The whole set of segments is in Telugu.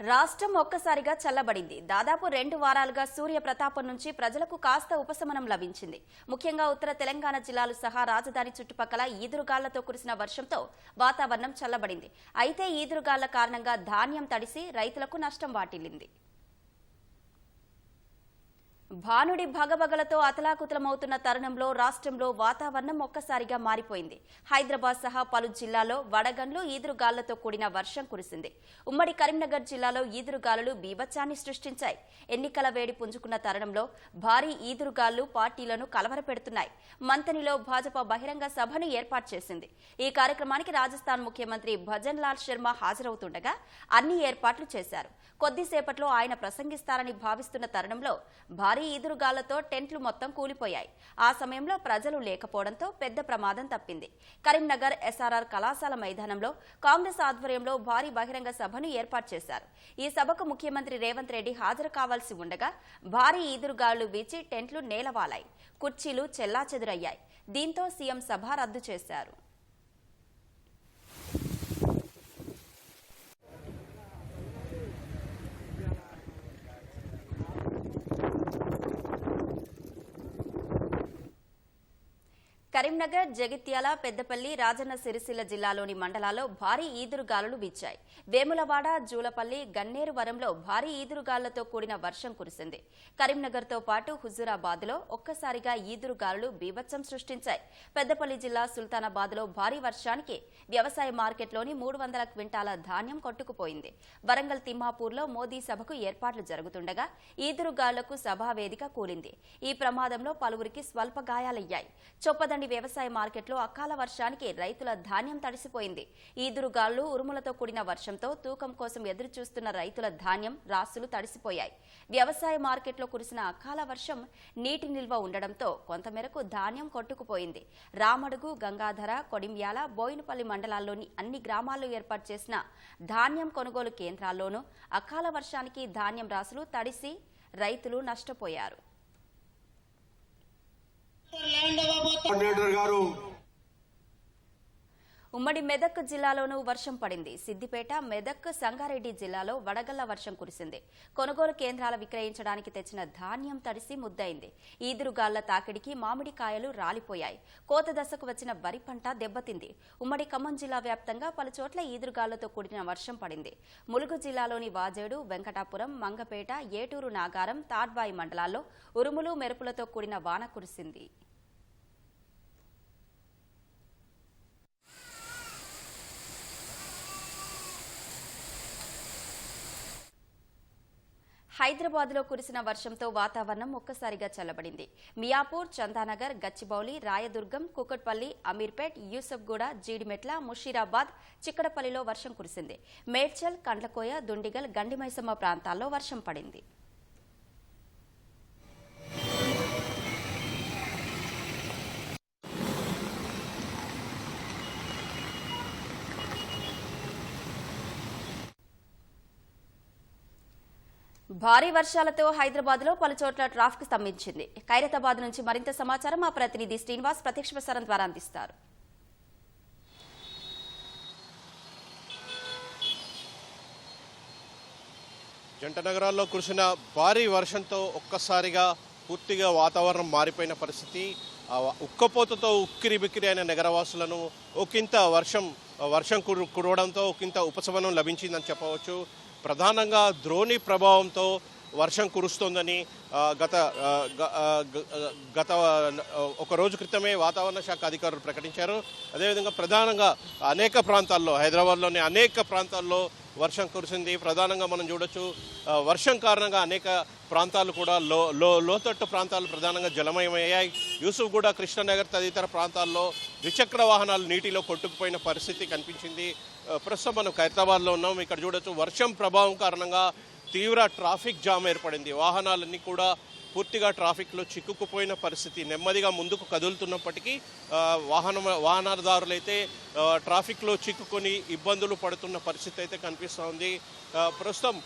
రాష్ట్రం ఒక్కసారిగా చల్లబడింది. దాదాపు 2 వారాలుగా సూర్య ప్రతాపం నుంచి ప్రజలకు కాస్త ఉపశమనం లభించింది. ముఖ్యంగా ఉత్తర తెలంగాణ జిల్లాలు సహా రాజధాని చుట్టుపక్కల ఈదురుగాళ్లతో కురిసిన వర్షంతో వాతావరణం చల్లబడింది. అయితే ఈదురుగాళ్ల కారణంగా ధాన్యం తడిసి రైతులకు నష్టం వాటిల్లింది. భానుడి భగభగలతో అతలాకుతలమవుతున్న తరుణంలో రాష్ట్రంలో వాతావరణం ఒక్కసారిగా మారిపోయింది. హైదరాబాద్ సహా పలు జిల్లాల్లో వడగండ్లు ఈదురుగాళ్లతో కూడిన వర్షం కురిసింది. ఉమ్మడి కరీంనగర్ జిల్లాలో ఈదురుగాలులు బీభత్సాన్ని సృష్టించాయి. ఎన్నికల వేడి పుంజుకున్న తరుణంలో భారీ ఈదురుగాళ్లు పార్టీలను కలవరపెడుతున్నాయి. మంతనిలో భాజపా బహిరంగ సభను ఏర్పాటు చేసింది. ఈ కార్యక్రమానికి రాజస్థాన్ ముఖ్యమంత్రి భజన్ లాల్ శర్మ హాజరవుతుండగా అన్ని ఏర్పాట్లు చేశారు. కొద్దిసేపట్లో ఆయన ప్రసంగిస్తారని భావిస్తున్న తరుణంలో భారీ ఈదురుగాళ్లతో టెంట్లు మొత్తం కూలిపోయాయి. ఆ సమయంలో ప్రజలు లేకపోవడంతో పెద్ద ప్రమాదం తప్పింది. కరీంనగర్ ఎస్ఆర్ఆర్ కళాశాల మైదానంలో కాంగ్రెస్ ఆధ్వర్యంలో భారీ బహిరంగ సభను ఏర్పాటు చేశారు. ఈ సభకు ముఖ్యమంత్రి రేవంత్ రెడ్డి హాజరు కావాల్సి ఉండగా భారీ ఈదురుగాళ్లు వీచి టెంట్లు నేలవాలాయి. కుర్చీలు చెల్లాచెదురయ్యాయి. దీంతో సీఎం సభ రద్దు చేశారు. కరీంనగర్, జగిత్యాల, పెద్దపల్లి, రాజన్న సిరిసిల్ల జిల్లాలోని మండలాల్లో భారీ ఈదురుగాలులు వీచాయి. వేములవాడ, జూలపల్లి, గన్నేరువరంలో భారీ ఈదురుగాళ్లతో కూడిన వర్షం కురిసింది. కరీంనగర్తో పాటు హుజూరాబాద్లో ఒక్కసారిగా ఈదురుగాలులు బీభత్సం సృష్టించాయి. పెద్దపల్లి జిల్లా సుల్తానాబాద్లో భారీ వర్షానికి వ్యవసాయ మార్కెట్లోని 300 క్వింటాల ధాన్యం కొట్టుకుపోయింది. వరంగల్ తిమ్మాపూర్లో మోదీ సభకు ఏర్పాట్లు జరుగుతుండగా ఈదురుగాళ్లకు సభావేదిక కూలింది. ఈ ప్రమాదంలో పలువురికి స్వల్ప గాయాలయ్యాయి. చొప్పదండి వ్యవసాయ మార్కెట్లో అకాల వర్షానికి రైతుల ధాన్యం తడిసిపోయింది. ఈదురుగాళ్లు, ఉరుములతో కూడిన వర్షంతో తూకం కోసం ఎదురు చూస్తున్న రైతుల ధాన్యం రాసులు తడిసిపోయాయి. వ్యవసాయ మార్కెట్లో కురిసిన అకాల వర్షం నీటి నిల్వ ఉండడంతో కొంతమేరకు ధాన్యం కొట్టుకుపోయింది. రామడుగు, గంగాధర, కొడిమ్యాల, బోయినపల్లి మండలాల్లోని అన్ని గ్రామాల్లో ఏర్పాటు చేసిన ధాన్యం కొనుగోలు కేంద్రాల్లోనూ అకాల వర్షానికి ధాన్యం రాసులు తడిసి రైతులు నష్టపోయారు. ఉమ్మడి మెదక్ జిల్లాలోనూ వర్షం పడింది. సిద్దిపేట, మెదక్, సంగారెడ్డి జిల్లాలో వడగళ్ల వర్షం కురిసింది. కొనుగోలు కేంద్రాల విక్రయించడానికి తెచ్చిన ధాన్యం తడిసి ముద్దయింది. ఈదురుగాళ్ల తాకిడికి మామిడికాయలు రాలిపోయాయి. కోత దశకు వచ్చిన వరి పంట దెబ్బతింది. ఉమ్మడి ఖమ్మం జిల్లా వ్యాప్తంగా పలుచోట్ల ఈదురుగాళ్లతో కూడిన వర్షం పడింది. ములుగు జిల్లాలోని వాజేడు, వెంకటాపురం, మంగపేట, ఏటూరు నాగారం, తాడ్వాయి మండలాల్లో ఉరుములు, మెరుపులతో కూడిన వాన కురిసింది. హైదరాబాద్లో కురిసిన వర్షంతో వాతావరణం ఒక్కసారిగా చల్లబడింది. మియాపూర్, చందానగర్, గచ్చిబౌలి, రాయదుర్గం, కుకట్పల్లి, అమీర్పేట్, యూసఫ్గూడ, జీడిమెట్ల, ముషీరాబాద్, చిక్కడపల్లిలో వర్షం కురిసింది. మేడ్చల్, కండ్లకోయ, దుండిగల్, గండిమైసమ్మ ప్రాంతాల్లో వర్షం పడింది. భారీ వర్షాలతో హైదరాబాద్లో పలుచోట్ల ట్రాఫిక్ స్తంభించింది. ఖైరతాబాద్ నుంచి మరింత సమాచారం మా ప్రతినిధి శ్రీనివాస్ ప్రత్యక్ష ప్రసారం ద్వారా అందిస్తారు. జంట నగరాల్లో కురిసిన భారీ వర్షంతో ఒక్కసారిగా పూర్తిగా వాతావరణం మారిపోయిన పరిస్థితి. ఉక్కపోతతో ఉక్కిరి బిక్కిరి అయిన నగరవాసులను ఒకంత వర్షం కురవడంతో ఒకంత ఉపశమనం లభించిందని చెప్పవచ్చు. ప్రధానంగా ద్రోణి ప్రభావంతో వర్షం కురుస్తోందని గత ఒక రోజు క్రితమే వాతావరణ శాఖ అధికారులు ప్రకటించారు. అదేవిధంగా ప్రధానంగా అనేక ప్రాంతాల్లో, హైదరాబాద్లోని అనేక ప్రాంతాల్లో వర్షం కురిసింది. ప్రధానంగా మనం చూడొచ్చు, వర్షం కారణంగా అనేక ప్రాంతాలు కూడా లోతట్టు ప్రాంతాలు ప్రధానంగా జలమయమయ్యాయి. యూసుఫ్గూడ, కృష్ణనగర్ తదితర ప్రాంతాల్లో ద్విచక్ర వాహనాలు నీటిలో కొట్టుకుపోయిన పరిస్థితి కనిపించింది. ప్రస్తుతం మనం ఖైరతాబాద్లో ఉన్నాం. ఇక్కడ చూడొచ్చు, వర్షం ప్రభావం కారణంగా తీవ్ర ట్రాఫిక్ జామ్ ఏర్పడింది. వాహనాలన్నీ కూడా పూర్తిగా ట్రాఫిక్లో చిక్కుకుపోయిన పరిస్థితి. నెమ్మదిగా ముందుకు కదులుతున్నప్పటికీ వాహనదారులైతే ట్రాఫిక్లో చిక్కుకొని ఇబ్బందులు పడుతున్న పరిస్థితి అయితే కనిపిస్తూ ఉంది. ప్రస్తుతం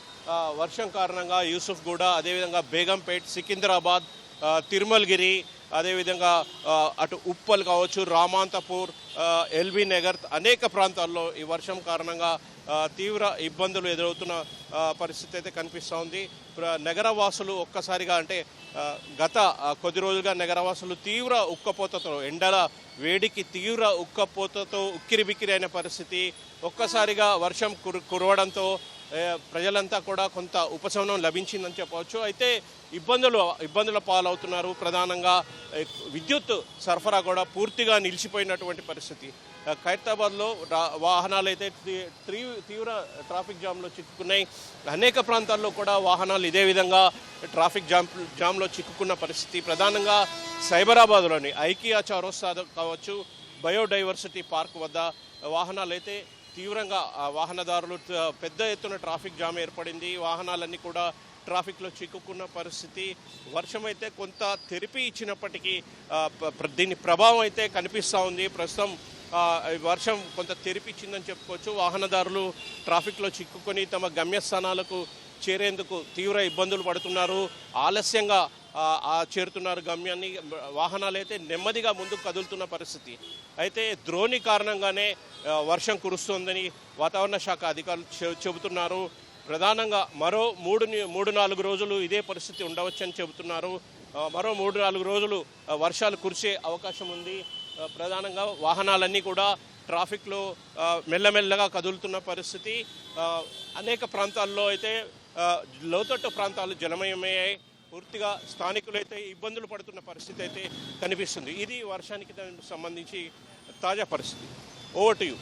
వర్షం కారణంగా యూసుఫ్గూడ, అదేవిధంగా బేగంపేట్, సికింద్రాబాద్, తిరుమలగిరి, అదేవిధంగా అటు ఉప్పల్ కావచ్చు, రామాంతపూర్, ఎల్బీ నగర్ అనేక ప్రాంతాల్లో ఈ వర్షం కారణంగా తీవ్ర ఇబ్బందులు ఎదురవుతున్న పరిస్థితి అయితే కనిపిస్తూ ఉంది. నగరవాసులు ఒక్కసారిగా అంటే గత కొద్ది రోజులుగా నగరవాసులు తీవ్ర ఉక్కపోతతో, ఎండల వేడికి తీవ్ర ఉక్కపోతతో ఉక్కిరిబిక్కిరి అయిన పరిస్థితి. ఒక్కసారిగా వర్షం కురవడంతో ప్రజలంతా కూడా కొంత ఉపశమనం లభించిందని చెప్పవచ్చు. అయితే ఇబ్బందుల పాలవుతున్నారు. ప్రధానంగా విద్యుత్ సరఫరా కూడా పూర్తిగా నిలిచిపోయినటువంటి పరిస్థితి. ఖైరతాబాద్లో వాహనాలు అయితే తీవ్ర ట్రాఫిక్ జామ్లో చిక్కుకున్నాయి. అనేక ప్రాంతాల్లో కూడా వాహనాలు ఇదే విధంగా ట్రాఫిక్ జామ్లో చిక్కుకున్న పరిస్థితి. ప్రధానంగా సైబరాబాద్లోని ఐకియా చౌరస్తా కావచ్చు, బయోడైవర్సిటీ పార్క్ వద్ద వాహనాలు అయితే తీవ్రంగా వాహనదారులు పెద్ద ఎత్తున ట్రాఫిక్ జామ్ ఏర్పడింది. వాహనాలన్నీ కూడా ట్రాఫిక్లో చిక్కుకున్న పరిస్థితి. వర్షం అయితే కొంత తెరిపి ఇచ్చినప్పటికీ దీని ప్రభావం అయితే కనిపిస్తూ ఉంది. ప్రస్తుతం వర్షం కొంత తెరిపిచ్చిందని చెప్పుకోవచ్చు. వాహనదారులు ట్రాఫిక్లో చిక్కుకొని తమ గమ్యస్థానాలకు చేరేందుకు తీవ్ర ఇబ్బందులు పడుతున్నారు. ఆలస్యంగా చేరుతున్నారు గమ్యాన్ని. వాహనాలు అయితే నెమ్మదిగా ముందుకు కదులుతున్న పరిస్థితి. అయితే ద్రోణి కారణంగానే వర్షం కురుస్తోందని వాతావరణ శాఖ అధికారులు చెబుతున్నారు. ప్రధానంగా మరో 3-4 రోజులు ఇదే పరిస్థితి ఉండవచ్చని చెబుతున్నారు. మరో 3-4 రోజులు వర్షాలు కురిసే అవకాశం ఉంది. ప్రధానంగా వాహనాలన్నీ కూడా ట్రాఫిక్లో మెల్లమెల్లగా కదులుతున్న పరిస్థితి. అనేక ప్రాంతాల్లో అయితే లోతట్టు ప్రాంతాలు జలమయమయ్యాయి. పూర్తిగా స్థానికులైతే ఇబ్బందులు పడుతున్న పరిస్థితి అయితే కనిపిస్తుంది. ఇది వర్షానికి సంబంధించి తాజా పరిస్థితి. Over to you.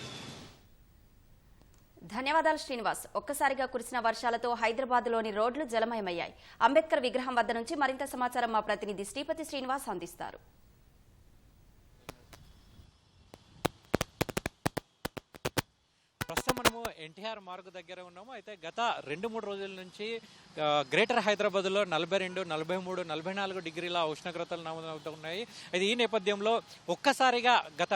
ధన్యవాదాలు శ్రీనివాస్. ఒక్కసారిగా కురిసిన వర్షాలతో హైదరాబాద్లోని రోడ్లు జలమయమయ్యాయి. అంబేద్కర్ విగ్రహం వద్ద నుంచి మరింత సమాచారం మా ప్రతినిధి శ్రీపతి శ్రీనివాస్ అందిస్తారు. ప్రస్తుతం మనము ఎన్టీఆర్ మార్గ్ దగ్గర ఉన్నాము. అయితే గత 2-3 రోజుల నుంచి గ్రేటర్ హైదరాబాద్లో 42, 43, 44 డిగ్రీల ఉష్ణోగ్రతలు నమోదవుతున్నాయి. అయితే ఈ నేపథ్యంలో ఒక్కసారిగా గత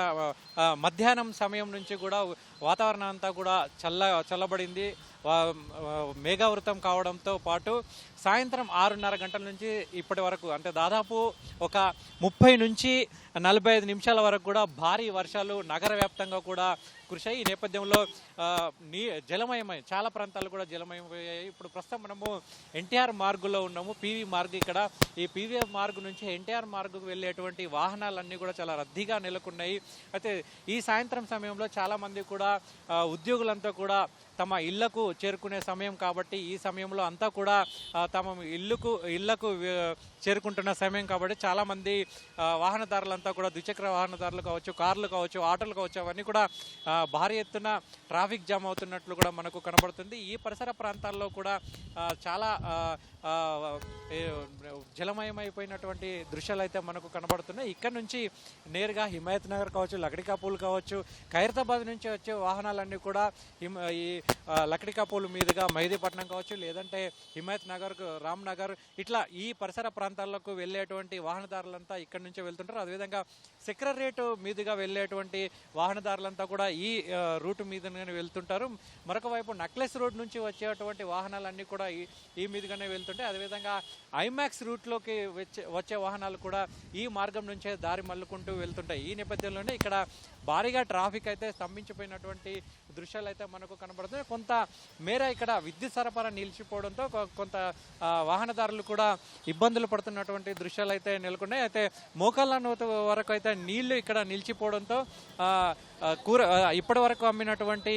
మధ్యాహ్నం సమయం నుంచి కూడా వాతావరణం అంతా కూడా చల్లబడింది. మేఘావృతం కావడంతో పాటు సాయంత్రం 6:30 గంటల నుంచి ఇప్పటి వరకు అంటే దాదాపు ఒక 30 నుంచి 45 నిమిషాల వరకు కూడా భారీ వర్షాలు నగర వ్యాప్తంగా కూడా కురిశాయి. ఈ నేపథ్యంలో జలమయమై చాలా ప్రాంతాలు కూడా జలమయమయ్యాయి. ఇప్పుడు ప్రస్తుతం మనము ఎన్టీఆర్ మార్గులో ఉన్నాము. పీవీ మార్గ్. ఇక్కడ ఈ పీవీ మార్గ్ నుంచి ఎన్టీఆర్ మార్గుకు వెళ్ళేటువంటి వాహనాలన్నీ కూడా చాలా రద్దీగా నెలకొన్నాయి. అయితే ఈ సాయంత్రం సమయంలో చాలా మంది కూడా ఉద్యోగులంతా కూడా తమ ఇళ్లకు చేరుకునే సమయం కాబట్టి ఈ సమయంలో అంతా కూడా తమ ఇళ్లకు చేరుకుంటున్న సమయం కాబట్టి చాలా మంది వాహనదారులంతా కూడా ద్విచక్ర వాహనదారులు కావచ్చు, కార్లు కావచ్చు, ఆటోలు కావచ్చు, అవన్నీ కూడా భారీ ఎత్తున ట్రాఫిక్ జామ్ అవుతున్నట్లు కూడా మనకు కనబడుతుంది. ఈ పరిసర ప్రాంతాల్లో కూడా చాలా జలమయమైపోయినటువంటి దృశ్యాలు అయితే మనకు కనబడుతున్నాయి. ఇక్కడ నుంచి నేరుగా హిమాయత్ నగర్ కావచ్చు, లకడికాపూల్ కావచ్చు, ఖైరతాబాద్ నుంచి వచ్చే వాహనాలన్నీ కూడా ఈ లకడికాపూల్ మీదుగా మెహదీపట్నం కావచ్చు, లేదంటే హిమాయత్ నగర్, రామ్ నగర్, ఇట్లా ఈ పరిసర ప్రాంతాలకు వెళ్ళేటువంటి వాహనదారులంతా ఇక్కడి నుంచే వెళ్తుంటారు. అదేవిధంగా సెక్రటరేట్ మీదుగా వెళ్ళేటువంటి వాహనదారులంతా కూడా ఈ రూట్ మీదనే వెళ్తుంటారు. మరొక వైపు నక్లెస్ రోడ్ నుంచి వచ్చేటువంటి వాహనాలన్నీ కూడా ఈ మీదుగానే వెళ్తుంటాయి. అదేవిధంగా ఐమాక్స్ రూట్లోకి వచ్చే వాహనాలు కూడా ఈ మార్గం నుంచే దారి మల్లుకుంటూ వెళ్తుంటాయి. ఈ నేపథ్యంలోనే ఇక్కడ భారీగా ట్రాఫిక్ అయితే స్తంభించిపోయినటువంటి దృశ్యాలు అయితే మనకు కనబడుతున్నాయి. కొంత మేర ఇక్కడ విద్యుత్ సరఫరా నిలిచిపోవడంతో కొంత వాహనదారులు కూడా ఇబ్బందులు పడుతున్నటువంటి దృశ్యాలు అయితే నెలకొన్నాయి. అయితే మోకాళ్ళ నూత వరకు అయితే నీళ్లు ఇక్కడ నిలిచిపోవడంతో ఇప్పటి వరకు అమ్మినటువంటి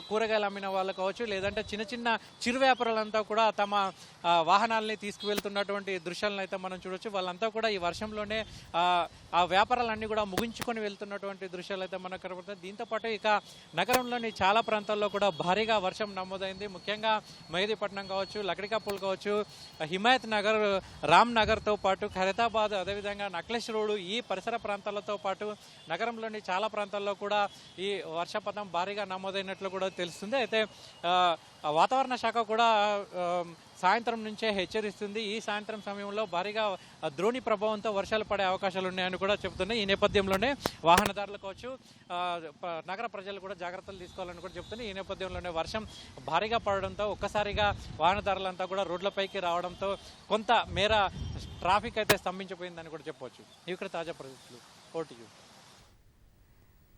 కూరగాయలు అమ్మిన వాళ్ళు కావచ్చు, లేదంటే చిన్న చిరు వ్యాపారులంతా కూడా తమ వాహనాలని తీసుకువెళ్తున్నటువంటి దృశ్యాలను అయితే మనం చూడొచ్చు. వాళ్ళంతా కూడా ఈ వర్షంలోనే ఆ వ్యాపారాలన్నీ కూడా ముగించుకొని వెళ్తున్నటువంటి దృశ్యాలు అయితే మనకు కనబడుతుంది. దీంతోపాటు ఇక నగరంలోని చాలా ప్రాంతాల్లో కూడా భారీగా వర్షం నమోదైంది. ముఖ్యంగా మెహదీపట్నం కావచ్చు, లకడికాపూల్ కావచ్చు, హిమాయత్ నగర్, రామ్ నగర్తో పాటు ఖైరతాబాద్, అదేవిధంగా నక్లెస్ రోడ్డు, ఈ పరిసర ప్రాంతాలతో పాటు నగరంలోని చాలా ప్రాంతాల్లో కూడా ఈ వర్షపాతం భారీగా నమోదైనట్లు కూడా తెలుస్తుంది. అయితే వాతావరణ శాఖ కూడా సాయంత్రం నుంచే హెచ్చరిస్తుంది. ఈ సాయంత్రం సమయంలో భారీగా ద్రోణి ప్రభావంతో వర్షాలు పడే అవకాశాలు ఉన్నాయని కూడా చెబుతున్నాయి. ఈ నేపథ్యంలోనే వాహనదారులు కావచ్చు, నగర ప్రజలు కూడా జాగ్రత్తలు తీసుకోవాలని కూడా చెప్తున్నాయి. ఈ నేపథ్యంలోనే వర్షం భారీగా పడడంతో ఒక్కసారిగా వాహనదారులంతా కూడా రోడ్లపైకి రావడంతో కొంత మేర ట్రాఫిక్ అయితే స్తంభించిపోయిందని కూడా చెప్పవచ్చు. ఇక్కడ తాజా పరిస్థితులు. ఓటీయూ.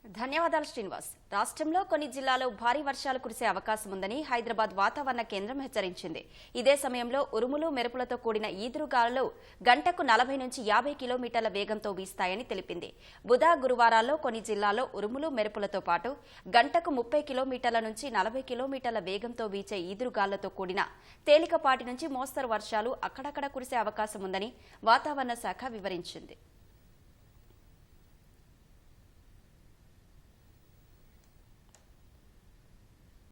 ధన్యవాదాలు శ్రీనివాస్. రాష్ట్రంలో కొన్ని జిల్లాల్లో భారీ వర్షాలు కురిసే అవకాశం ఉందని హైదరాబాద్ వాతావరణ కేంద్రం హెచ్చరించింది. ఇదే సమయంలో ఉరుములు మెరుపులతో కూడిన ఈదురుగాలులు గంటకు 40 నుంచి 50 కిలోమీటర్ల వేగంతో వీస్తాయని తెలిపింది. బుధ, గురువారాల్లో కొన్ని జిల్లాల్లో ఉరుములు మెరుపులతో పాటు గంటకు 30 కిలోమీటర్ల నుంచి 40 కిలోమీటర్ల వేగంతో వీచే ఈదురుగాలులతో కూడిన తేలికపాటి నుంచి మోస్తరు వర్షాలు అక్కడక్కడ కురిసే అవకాశం ఉందని వాతావరణ శాఖ వివరించింది.